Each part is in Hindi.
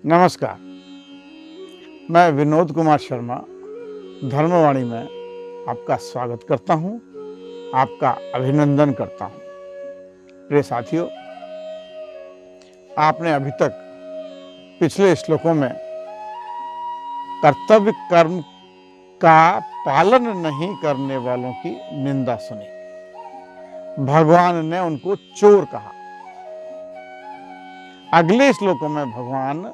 नमस्कार, मैं विनोद कुमार शर्मा धर्मवाणी में आपका स्वागत करता हूं, आपका अभिनंदन करता हूं। प्रिय साथियों, आपने अभी तक पिछले श्लोकों में कर्तव्य कर्म का पालन नहीं करने वालों की निंदा सुनी। भगवान ने उनको चोर कहा। अगले श्लोकों में भगवान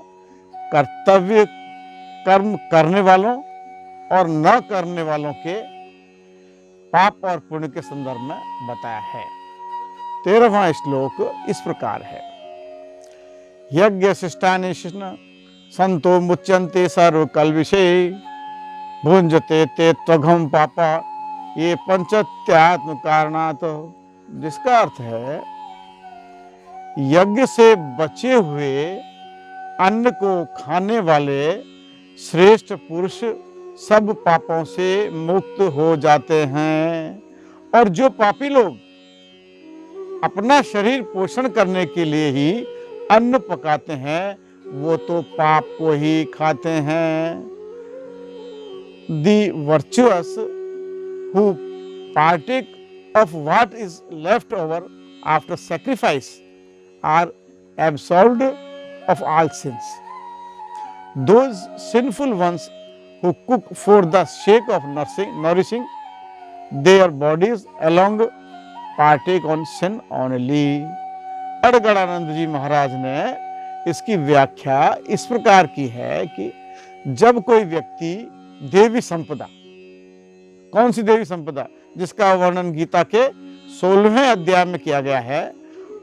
कर्तव्य कर्म करने वालों और न करने वालों के पाप और पुण्य के संदर्भ में बताया है। 13वां श्लोक इस प्रकार है। यज्ञ शिष्टानिष्ण संतो मुच्यन्ते सर्व कल्विषे भुंजते ते त्वघम पापा ये पंचत्यात्म कारणात्। जिसका अर्थ है यज्ञ से बचे हुए अन्न को खाने वाले श्रेष्ठ पुरुष सब पापों से मुक्त हो जाते हैं, और जो पापी लोग अपना शरीर पोषण करने के लिए ही अन्न पकाते हैं वो तो पाप को ही खाते हैं। The virtuous who partake of what is left over after sacrifice are absolved of all sins. Those sinful ones who cook for the sake of nourishing their bodies along partake on sin only. Adgadanand जी महाराज ने इसकी व्याख्या इस प्रकार की है कि जब कोई व्यक्ति देवी संपदा, कौन सी देवी संपदा जिसका वर्णन गीता के 16वें अध्याय में किया गया है,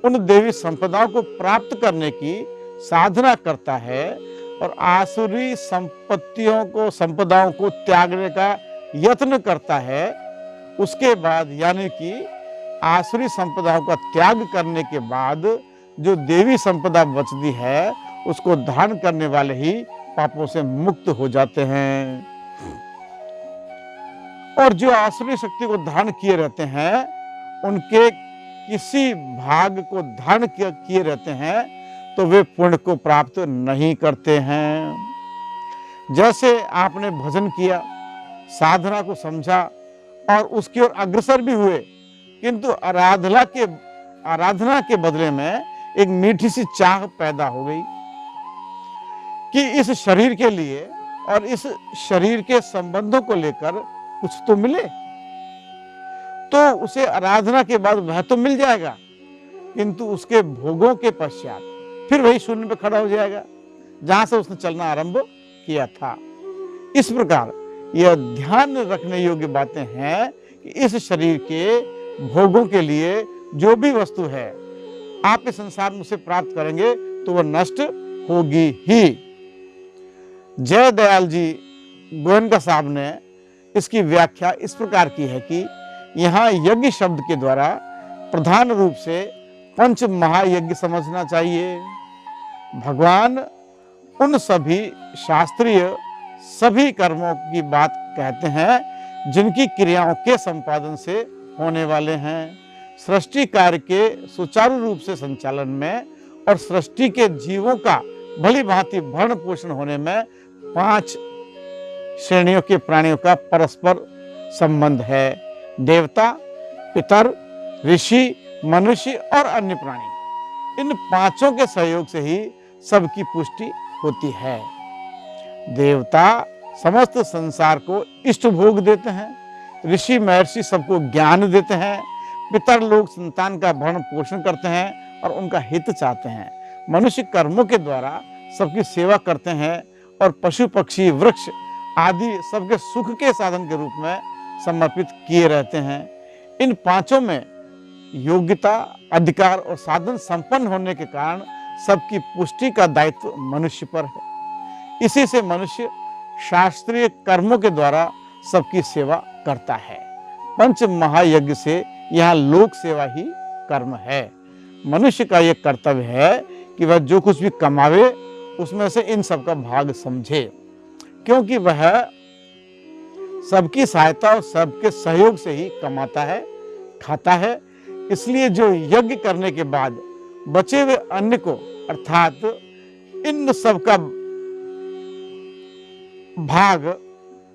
उन देवी संपदाओं को प्राप्त करने की साधना करता है और आसुरी संपदाओं को त्यागने का यत्न करता है, उसके बाद यानी कि आसुरी संपदाओं का त्याग करने के बाद जो देवी संपदा बचती है उसको धारण करने वाले ही पापों से मुक्त हो जाते हैं। और जो आसुरी शक्ति को धारण किए रहते हैं उनके किसी भाग को धारण किए रहते हैं तो वे पुण्य को प्राप्त नहीं करते हैं। जैसे आपने भजन किया, साधना को समझा और उसकी ओर अग्रसर भी हुए, किंतु आराधना के बदले में एक मीठी सी चाह पैदा हो गई कि इस शरीर के लिए और इस शरीर के संबंधों को लेकर कुछ तो मिले, तो उसे आराधना के बाद वह तो मिल जाएगा, किंतु उसके भोगों के पश्चात फिर वही शून्य पे खड़ा हो जाएगा जहां से उसने चलना आरंभ किया था। इस प्रकार यह ध्यान रखने योग्य बातें हैं कि इस शरीर के भोगों के लिए जो भी वस्तु है आप इस संसार में उसे प्राप्त करेंगे तो वह नष्ट होगी ही। जय दयाल जी गोयनका साहब ने इसकी व्याख्या इस प्रकार की है कि यहाँ यज्ञ शब्द के द्वारा प्रधान रूप से पंच महायज्ञ समझना चाहिए। भगवान उन सभी शास्त्रीय सभी कर्मों की बात कहते हैं जिनकी क्रियाओं के संपादन से होने वाले हैं। सृष्टि कार्य के सुचारू रूप से संचालन में और सृष्टि के जीवों का भली भांति भरण पोषण होने में 5 श्रेणियों के प्राणियों का परस्पर संबंध है। देवता, पितर, ऋषि, मनुष्य और अन्य प्राणी, इन 5 के सहयोग से ही सबकी पुष्टि होती है। देवता समस्त संसार को इष्ट भोग देते हैं, ऋषि महर्षि सबको ज्ञान देते हैं, पितर लोग संतान का भरण पोषण करते हैं और उनका हित चाहते हैं, मनुष्य कर्मों के द्वारा सबकी सेवा करते हैं और पशु पक्षी वृक्ष आदि सबके सुख के साधन के रूप में समर्पित किए रहते हैं। इन 5 में योग्यता, अधिकार और साधन संपन्न होने के कारण सबकी पुष्टि का दायित्व मनुष्य पर है। इसी से मनुष्य शास्त्रीय कर्मों के द्वारा सबकी सेवा करता है। पंच महायज्ञ से यहाँ लोक सेवा ही कर्म है। मनुष्य का यह कर्तव्य है कि वह जो कुछ भी कमावे उसमें से इन सब का भाग समझे, क्योंकि वह सबकी सहायता और सबके सहयोग से ही कमाता है, खाता है। इसलिए जो यज्ञ करने के बाद बचे हुए अन्न को अर्थात इन सब का भाग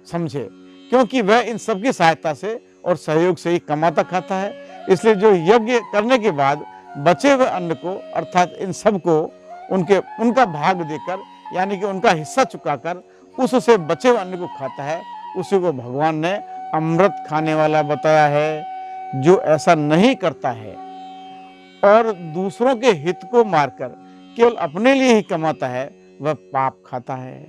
समझे, क्योंकि वह इन सबकी सहायता से और सहयोग से ही कमाता खाता है। इसलिए जो यज्ञ करने के बाद बचे हुए अन्न को अर्थात इन सबको उनका भाग देकर यानी कि उनका हिस्सा चुकाकर उससे बचे हुए अन्न को खाता है, उसी को भगवान ने अमृत खाने वाला बताया है। जो ऐसा नहीं करता है और दूसरों के हित को मारकर केवल अपने लिए ही कमाता है, वह पाप खाता है।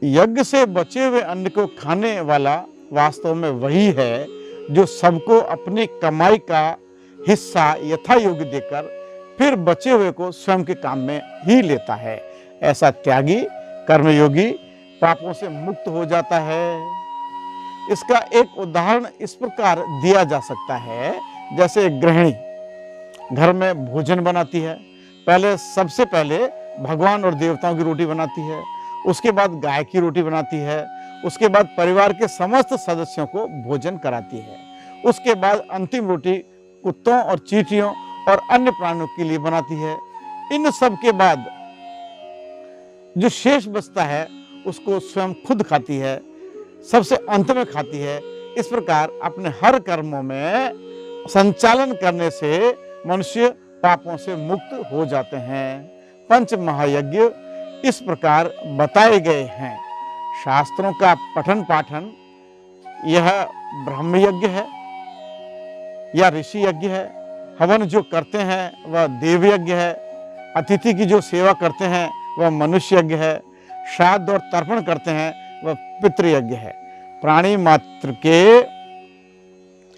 यज्ञ से बचे हुए अन्न को खाने वाला वास्तव में वही है जो सबको अपनी कमाई का हिस्सा यथा योग्य देकर फिर बचे हुए को स्वयं के काम में ही लेता है। ऐसा त्यागी कर्मयोगी पापों से मुक्त हो जाता है। इसका एक उदाहरण इस प्रकार दिया जा सकता है, जैसे एक गृहिणी घर में भोजन बनाती है। सबसे पहले भगवान और देवताओं की रोटी बनाती है, उसके बाद गाय की रोटी बनाती है, उसके बाद परिवार के समस्त सदस्यों को भोजन कराती है, उसके बाद अंतिम रोटी कुत्तों और चींटियों और अन्य प्राणियों के लिए बनाती है। इन सब के बाद जो शेष बचता है उसको स्वयं खुद खाती है, सबसे अंत में खाती है। इस प्रकार अपने हर कर्मों में संचालन करने से मनुष्य पापों से मुक्त हो जाते हैं। पंच महायज्ञ इस प्रकार बताए गए हैं। शास्त्रों का पठन पाठन यह ब्रह्म यज्ञ है या ऋषि यज्ञ है। हवन जो करते हैं वह देव यज्ञ है। अतिथि की जो सेवा करते हैं वह मनुष्य यज्ञ है। श्राद्ध और तर्पण करते हैं वह पितृयज्ञ है। प्राणी मात्र के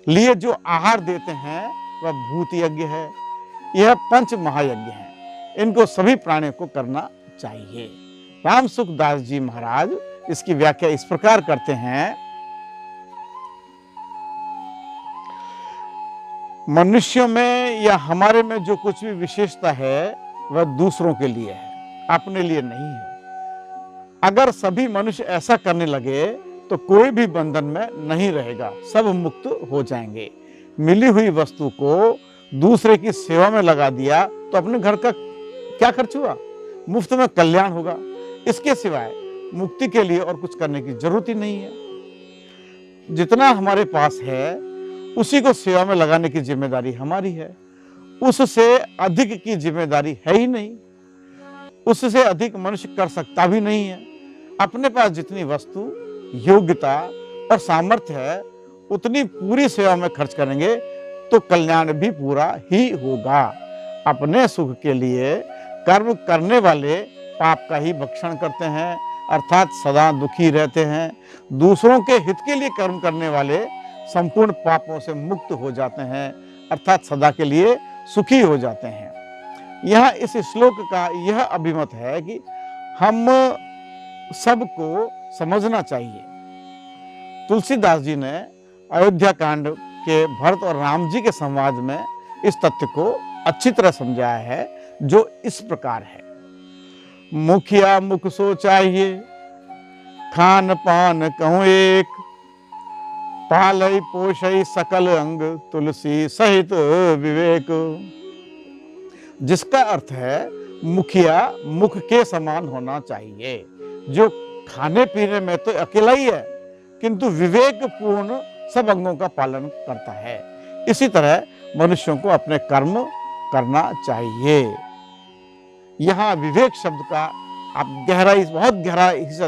लिए जो आहार देते हैं वह भूत यज्ञ है। यह पंच महायज्ञ हैं, इनको सभी प्राणियों को करना चाहिए। राम सुखदास जी महाराज इसकी व्याख्या इस प्रकार करते हैं, मनुष्यों में या हमारे में जो कुछ भी विशेषता है वह दूसरों के लिए है, अपने लिए नहीं है। अगर सभी मनुष्य ऐसा करने लगे तो कोई भी बंधन में नहीं रहेगा, सब मुक्त हो जाएंगे। मिली हुई वस्तु को दूसरे की सेवा में लगा दिया तो अपने घर का क्या खर्च हुआ, मुफ्त में कल्याण होगा। इसके सिवाय मुक्ति के लिए और कुछ करने की जरूरत ही नहीं है। जितना हमारे पास है उसी को सेवा में लगाने की जिम्मेदारी हमारी है, उससे अधिक की जिम्मेदारी है ही नहीं, उससे अधिक मनुष्य कर सकता भी नहीं है। अपने पास जितनी वस्तु योग्यता और सामर्थ्य है उतनी पूरी सेवा में खर्च करेंगे तो कल्याण भी पूरा ही होगा। अपने सुख के लिए कर्म करने वाले पाप का ही भक्षण करते हैं, अर्थात सदा दुखी रहते हैं। दूसरों के हित के लिए कर्म करने वाले संपूर्ण पापों से मुक्त हो जाते हैं, अर्थात सदा के लिए सुखी हो जाते हैं। यह इस श्लोक का यह अभिमत है कि हम सबको समझना चाहिए। तुलसीदास जी ने अयोध्या कांड के भरत और राम जी के संवाद में इस तथ्य को अच्छी तरह समझाया है, जो इस प्रकार है। मुखिया मुख सो चाहिए, खान पान कहूँ एक, पालई पोषई सकल अंग, तुलसी सहित विवेक। जिसका अर्थ है मुखिया मुख के समान होना चाहिए, जो खाने पीने में तो अकेला ही है किंतु विवेक पूर्ण सब अंगों का पालन करता है। इसी तरह मनुष्यों को अपने कर्म करना चाहिए। यहाँ विवेक शब्द का आप बहुत गहराई से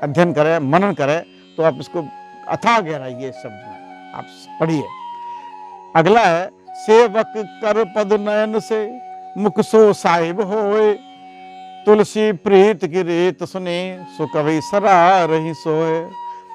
अध्ययन करें, मनन करें तो आप इसको अथाह गहराई इस शब्द में आप पढ़िए। अगला है, सेवक कर पद नयन से, मुख सो साहिब होए, तुलसी प्रीत की रीत सुने, सो कवि सरा रही सोए।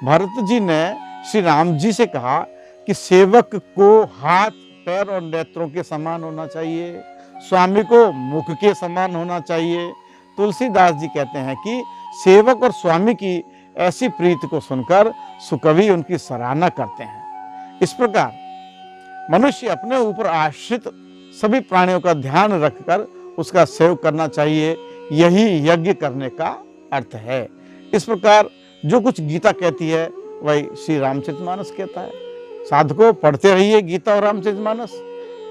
भरत जी ने श्री राम जी से कहा कि सेवक को हाथ पैर और नेत्रों के समान होना चाहिए, स्वामी को मुख के समान होना चाहिए। तुलसीदास जी कहते हैं कि सेवक और स्वामी की ऐसी प्रीति को सुनकर सुकवि उनकी सराहना करते हैं। इस प्रकार मनुष्य अपने ऊपर आश्रित सभी प्राणियों का ध्यान रखकर उसका सेवक करना चाहिए, यही यज्ञ करने का अर्थ है। इस प्रकार जो कुछ गीता कहती है वही श्री रामचरितमानस कहता है। साधकों, पढ़ते रहिए गीता और रामचरितमानस।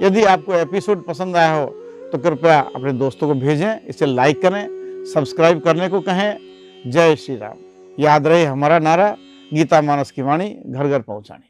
यदि आपको एपिसोड पसंद आया हो तो कृपया अपने दोस्तों को भेजें, इसे लाइक करें, सब्सक्राइब करने को कहें। जय श्री राम। याद रहे हमारा नारा, गीता मानस की वाणी घर घर पहुंचानी।